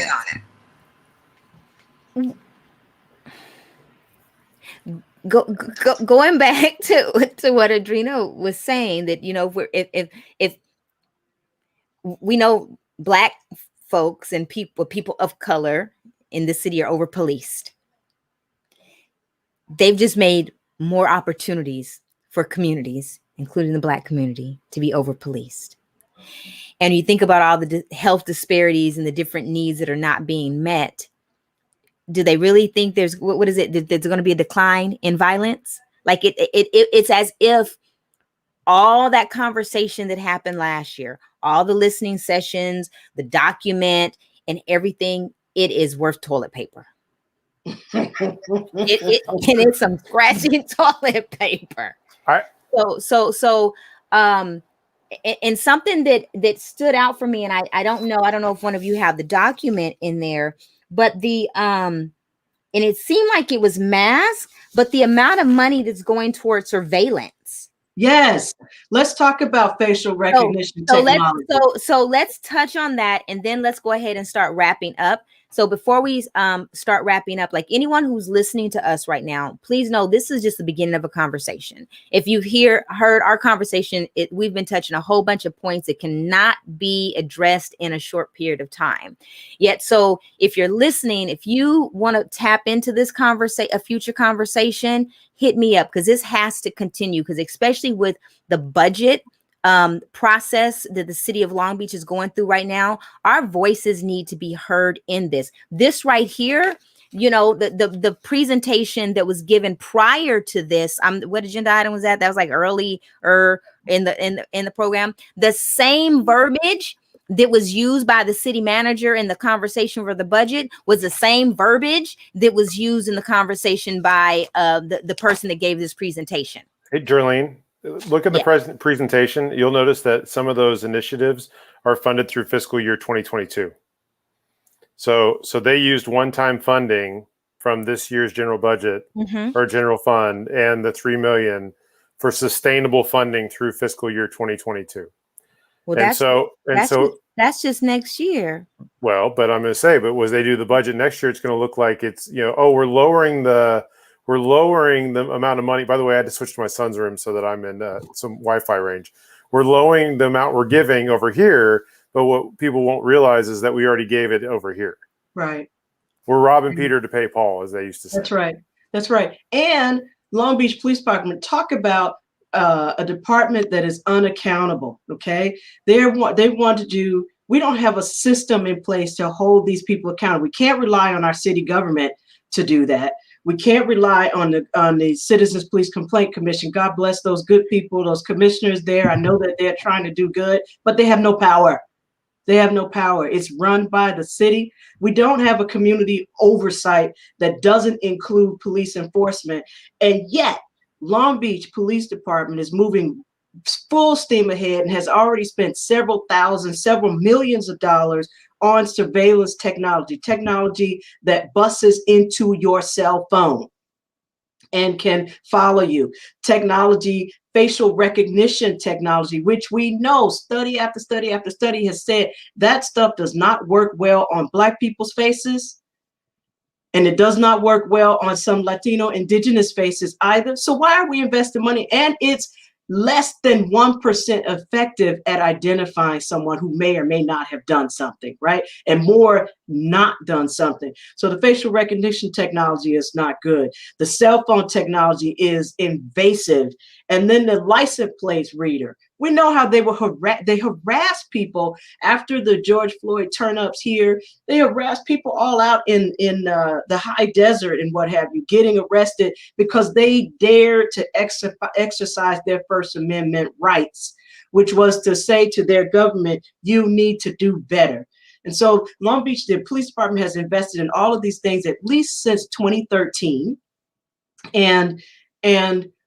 Speaker 2: it.
Speaker 1: Going back to what Audrena was saying, that if we know Black folks and people of color in the city are over policed, they've just made more opportunities for communities, including the Black community, to be over policed. And you think about all the health disparities and the different needs that are not being met. Do they really think there's there's going to be a decline in violence? Like it's as if all that conversation that happened last year, all the listening sessions, the document, and everything, it is worth toilet paper. It's some scratching toilet paper. And something that stood out for me, and I don't know if one of you have the document in there, but and it seemed like it was masked, but the amount of money that's going towards surveillance.
Speaker 3: Yes, let's talk about facial recognition technology.
Speaker 1: So let's touch on that, and then let's go ahead and start wrapping up. So before we start wrapping up, like anyone who's listening to us right now, please know this is just the beginning of a conversation. If you heard our conversation, we've been touching a whole bunch of points that cannot be addressed in a short period of time. Yet, so if you're listening, if you want to tap into this a future conversation, hit me up, because this has to continue, because especially with the budget process that the city of Long Beach is going through right now, our voices need to be heard in this. This right here, the presentation that was given prior to this, what agenda item was that? That was like early in the program. The same verbiage that was used by the city manager in the conversation for the budget was the same verbiage that was used in the conversation by the person that gave this presentation.
Speaker 4: Hey, Jerlene, look at the presentation. You'll notice that some of those initiatives are funded through fiscal year 2022. So they used one-time funding from this year's general budget or general fund and the $3 million for sustainable funding through fiscal year 2022.
Speaker 1: Well, that's just next year.
Speaker 4: Well, but I'm going to say, but as they do the budget next year, it's going to look like it's, we're lowering the amount of money. By the way, I had to switch to my son's room so that I'm in some Wi-Fi range. We're lowering the amount we're giving over here, but what people won't realize is that we already gave it over here.
Speaker 3: Right.
Speaker 4: We're robbing Peter to pay Paul, as they used to say.
Speaker 3: That's right. And Long Beach Police Department, talk about a department that is unaccountable. Okay, they want to do. We don't have a system in place to hold these people accountable. We can't rely on our city government to do that. We can't rely on the Citizens Police Complaint Commission. God bless those good people, those commissioners there. I know that they're trying to do good, but they have no power. They have no power. It's run by the city. We don't have a community oversight that doesn't include police enforcement. And yet, Long Beach Police Department is moving full steam ahead and has already spent several thousand, several millions of dollars on surveillance technology that buses into your cell phone and can follow you. Technology, facial recognition technology, which we know study after study after study has said that stuff does not work well on Black people's faces. And it does not work well on some Latino indigenous faces either. So why are we investing money? And it's less than 1% effective at identifying someone who may or may not have done something, right? And more not done something. So the facial recognition technology is not good. The cell phone technology is invasive. And then the license plate reader. We know how they harass people after the George Floyd turn-ups here. They harass people all out in the high desert and what have you, getting arrested because they dared to exercise their First Amendment rights, which was to say to their government, you need to do better. And so Long Beach, the police department has invested in all of these things at least since 2013, and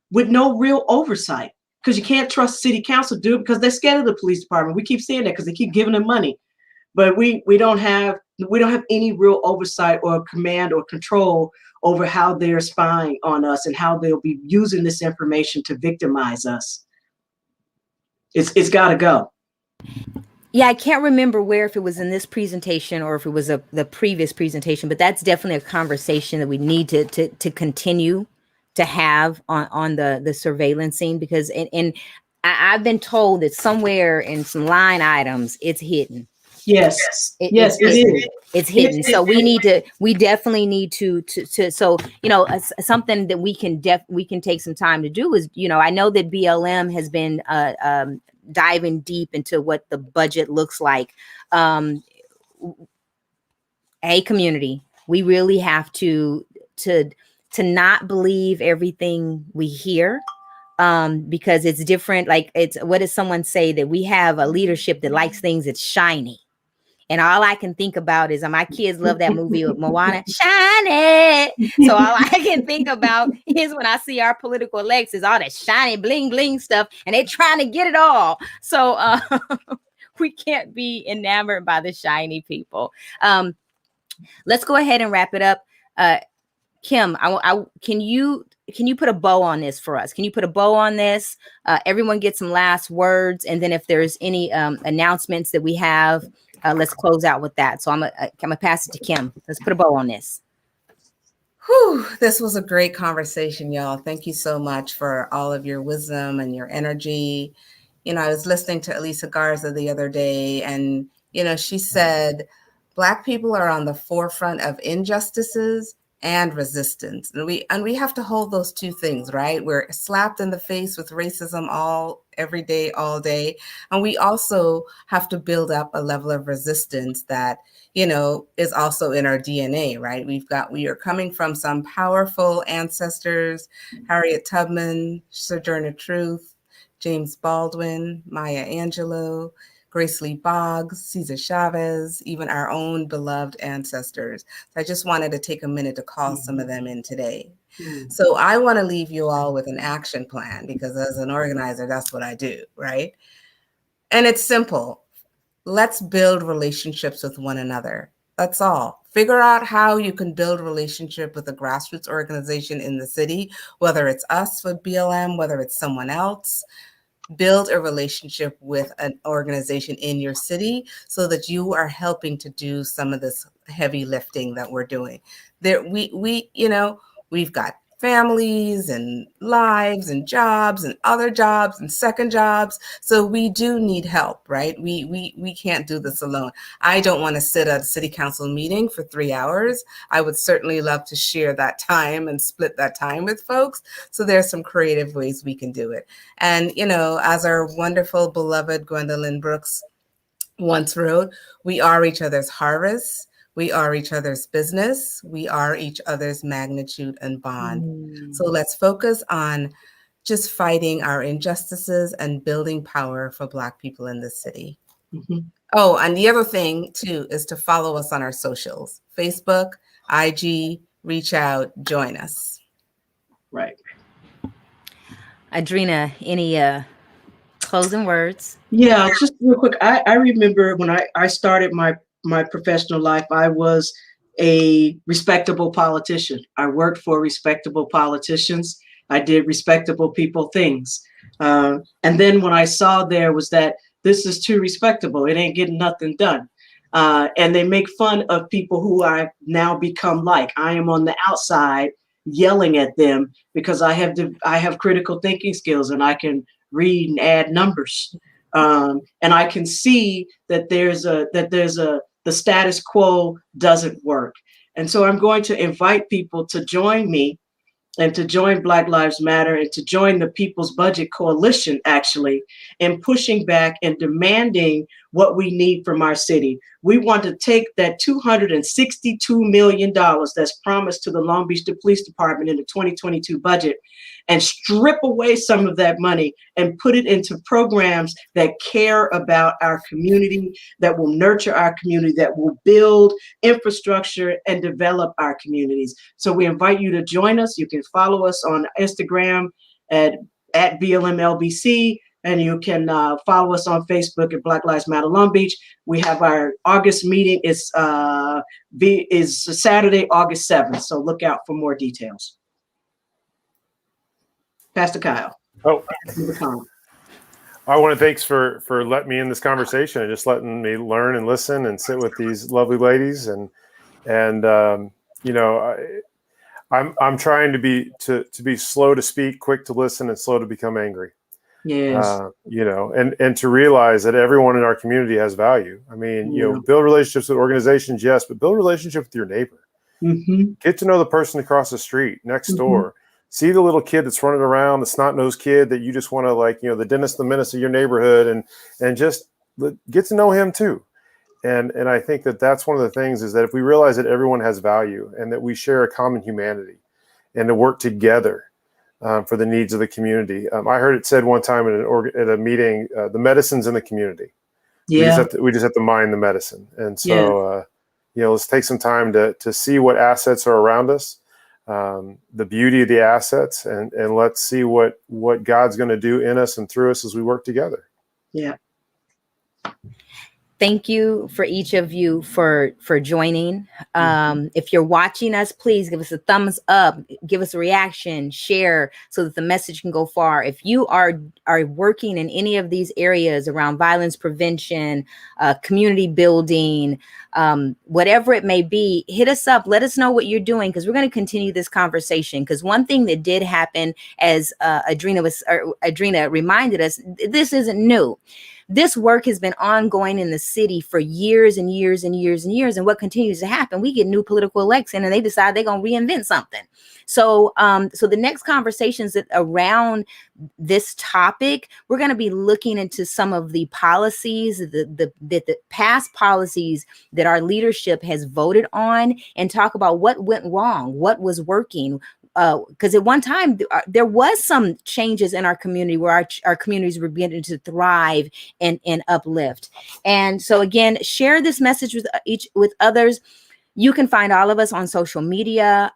Speaker 3: with no real oversight, because you can't trust city council to do it because they're scared of the police department. We keep saying that because they keep giving them money, but we don't have any real oversight or command or control over how they're spying on us and how they'll be using this information to victimize us. It's got to go.
Speaker 1: Yeah, I can't remember where, if it was in this presentation or if it was the previous presentation, but that's definitely a conversation that we need to continue to have on the surveillance scene, because and I've been told that somewhere in some line items it's hidden.
Speaker 3: Yes, it is.
Speaker 1: It's hidden. So we definitely need to so, something that we can take some time to do is, I know that BLM has been diving deep into what the budget looks like. Hey, community, we really have to not believe everything we hear, because it's different. Like, what does someone say, that we have a leadership that likes things that's shiny. And all I can think about is, my kids love that movie with Moana, shiny. So all I can think about is when I see our political elects is all that shiny bling bling stuff, and they're trying to get it all. So we can't be enamored by the shiny people. Let's go ahead and wrap it up. Kim, can you put a bow on this for us? Can you put a bow on this? Everyone get some last words, and then if there's any announcements that we have, let's close out with that. So I'm gonna pass it to Kim. Let's put a bow on this.
Speaker 2: Whew, this was a great conversation, y'all. Thank you so much for all of your wisdom and your energy. I was listening to Elisa Garza the other day, and she said Black people are on the forefront of injustices and resistance. And we have to hold those two things, right? We're slapped in the face with racism every day, all day. And we also have to build up a level of resistance that, is also in our DNA, right? We are coming from some powerful ancestors: Harriet Tubman, Sojourner Truth, James Baldwin, Maya Angelou, Grace Lee Boggs, Cesar Chavez, even our own beloved ancestors. So I just wanted to take a minute to call some of them in today. So I want to leave you all with an action plan, because as an organizer, that's what I do, right? And it's simple. Let's build relationships with one another. That's all. Figure out how you can build a relationship with a grassroots organization in the city, whether it's us with BLM, whether it's someone else. Build a relationship with an organization in your city so that you are helping to do some of this heavy lifting that we're doing. We've got families and lives and jobs and other jobs and second jobs. So we do need help, right? We can't do this alone. I don't want to sit at a city council meeting for 3 hours. I would certainly love to share that time and split that time with folks. So there's some creative ways we can do it. And, as our wonderful, beloved Gwendolyn Brooks once wrote, we are each other's harvests. We are each other's business. We are each other's magnitude and bond. So let's focus on just fighting our injustices and building power for Black people in this city. Oh, and the other thing too is to follow us on our socials, Facebook, IG, reach out, join us.
Speaker 3: Right.
Speaker 1: Audrena, any closing words?
Speaker 3: Yeah, just real quick. I remember when I started my professional life, I was a respectable politician. I worked for respectable politicians. I did respectable people things. And then when I saw there was that this is too respectable, it ain't getting nothing done. And they make fun of people who I now become like. I am on the outside yelling at them because I have critical thinking skills and I can read and add numbers. And I can see that the status quo doesn't work. And so I'm going to invite people to join me and to join Black Lives Matter and to join the People's Budget Coalition, actually, in pushing back and demanding what we need from our city. We want to take that $262 million that's promised to the Long Beach Police Department in the 2022 budget and strip away some of that money and put it into programs that care about our community, that will nurture our community, that will build infrastructure and develop our communities. So we invite you to join us. You can follow us on Instagram at BLMLBC, and you can follow us on Facebook at Black Lives Matter Long Beach. We have our August meeting is Saturday, August 7th. So look out for more details. Pastor Kyle.
Speaker 4: Oh, I want to thanks for letting me in this conversation and just letting me learn and listen and sit with these lovely ladies and you know, I'm trying to be slow to speak, quick to listen, and slow to become angry.
Speaker 3: Yes.
Speaker 4: You know, and to realize that everyone in our community has value. I mean, you know, build relationships with organizations, yes, but build relationships with your neighbor.
Speaker 3: Mm-hmm.
Speaker 4: Get to know the person across the street, next door. See the little kid that's running around, the snot-nosed kid that you just want to, like, you know, the Dennis the Menace of your neighborhood, and just get to know him too. And I think that that's one of the things is that if we realize that everyone has value and that we share a common humanity and to work together for the needs of the community. I heard it said one time at a meeting, the medicine's in the community.
Speaker 3: Yeah.
Speaker 4: We just have to mind the medicine. And so, you know, let's take some time to see what assets are around us. The beauty of the assets, and let's see what God's going to do in us and through us as we work together.
Speaker 3: Yeah.
Speaker 1: Thank you for each of you for joining. If you're watching us, please give us a thumbs up, give us a reaction, share so that the message can go far. If you are working in any of these areas around violence prevention, community building, whatever it may be, hit us up. Let us know what you're doing, because we're going to continue this conversation. Because one thing that did happen, as Audrena reminded us, this isn't new. This work has been ongoing in the city for years and years and years and years. And what continues to happen, we get new political election and they decide they're going to reinvent something. So the next conversations around this topic, we're going to be looking into some of the policies, the past policies that our leadership has voted on, and talk about what went wrong, what was working. Because at one time there was some changes in our community where our communities were beginning to thrive and uplift. And so again, share this message with others. You can find all of us on social media.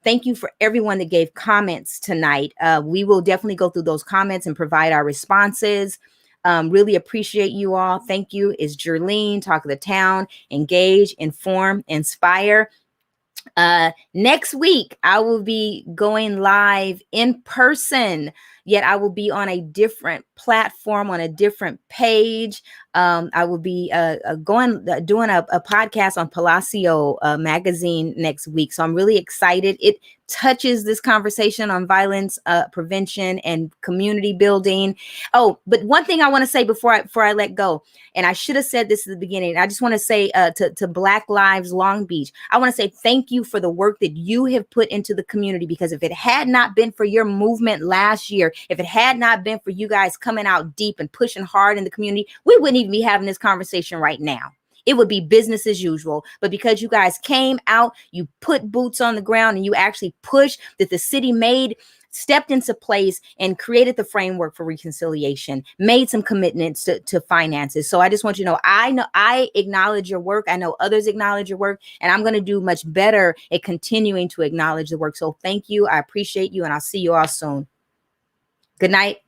Speaker 1: Thank you for everyone that gave comments tonight. We will definitely go through those comments and provide our responses. Really appreciate you all. Thank you. It's Jerlene, Talk of the Town, engage, inform, inspire. Next week, I will be going live in person, yet I will be on a different platform, on a different page. I will be doing a podcast on Palacio magazine next week. So I'm really excited. It touches this conversation on violence prevention and community building. Oh, but one thing I want to say before I let go, and I should have said this at the beginning, I just want to say to Black Lives Long Beach, I want to say thank you for the work that you have put into the community, because if it had not been for your movement last year, if it had not been for you guys coming out deep and pushing hard in the community, we wouldn't even be having this conversation right now. it would be business as usual. But because you guys came out, you put boots on the ground, and you actually pushed that the city stepped into place and created the framework for reconciliation, made some commitments to finances. So I just want you to know I acknowledge your work. I know others acknowledge your work, and I'm going to do much better at continuing to acknowledge the work. So thank you. I appreciate you, and I'll see you all soon. Good night.